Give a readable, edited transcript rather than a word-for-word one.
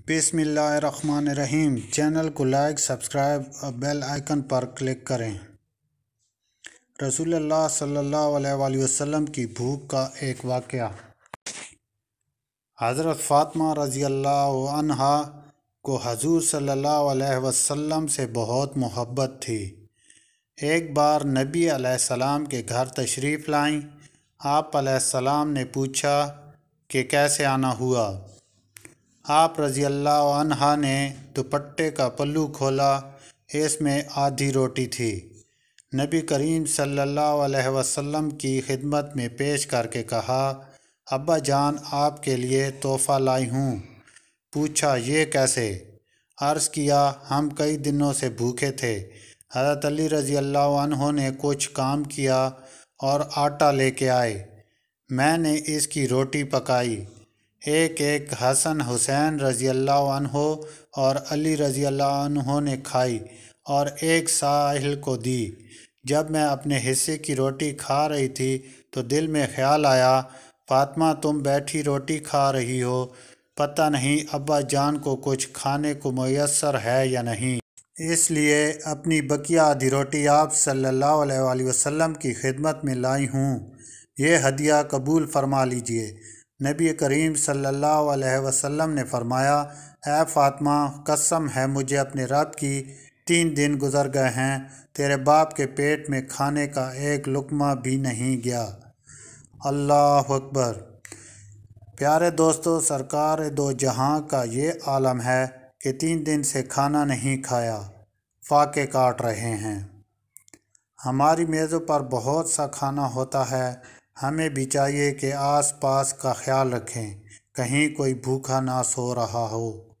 बिस्मिल्लाहिर्रहमानिर्रहीम। चैनल को like, subscribe और बेल आइकन पर क्लिक करें। रसूलुल्लाह सल्लल्लाहु अलैहि वसल्लम की भूख का एक वाक़या। हज़रत फ़ातिमा रज़ियल्लाहु अन्हा को हजूर सल्लल्लाहु अलैहि वसल्लम से बहुत मोहब्बत थी। एक बार नबी अलैहिस्सलाम के घर तशरीफ़ लाईं। आप अलैहिस्सलाम ने पूछा कि कैसे आना हुआ। आप रज़ियल्लाहु अन्हा ने दुपट्टे का पल्लू खोला, इसमें आधी रोटी थी। नबी करीम सल्लल्लाहु अलैहि वसल्लम की खिदमत में पेश करके कहा, अब्बा जान आपके लिए तोहफ़ा लाई हूँ। पूछा ये कैसे? अर्ज़ किया हम कई दिनों से भूखे थे। हज़रत अली रज़ियल्लाहु अन्हु ने कुछ काम किया और आटा लेके आए। मैंने इसकी रोटी पकाई। एक एक हसन हुसैन रज़ियल्लाहु अन्हु और अली रज़ियल्लाहु अन्हु ने खाई और एक साहिल को दी। जब मैं अपने हिस्से की रोटी खा रही थी तो दिल में ख्याल आया, फ़ातिमा तुम बैठी रोटी खा रही हो, पता नहीं अब्बा जान को कुछ खाने को मुयस्सर है या नहीं। इसलिए अपनी बकिया आधी रोटी आप सल्लल्लाहु अलैहि वसल्लम की खिदमत में लाई हूँ। ये हदिया कबूल फरमा लीजिए। नबी करीम सल्लल्लाहु अलैहि वसल्लम ने फरमाया, ऐ फ़ातिमा कसम है मुझे अपने रब की, 3 दिन गुज़र गए हैं तेरे बाप के पेट में खाने का एक लुक़मा भी नहीं गया। अल्लाह अकबर। प्यारे दोस्तों, सरकार दो जहां का ये आलम है कि 3 दिन से खाना नहीं खाया, फाके काट रहे हैं। हमारी मेज़ों पर बहुत सा खाना होता है, हमें भी चाहिए कि आस पास का ख्याल रखें, कहीं कोई भूखा ना सो रहा हो।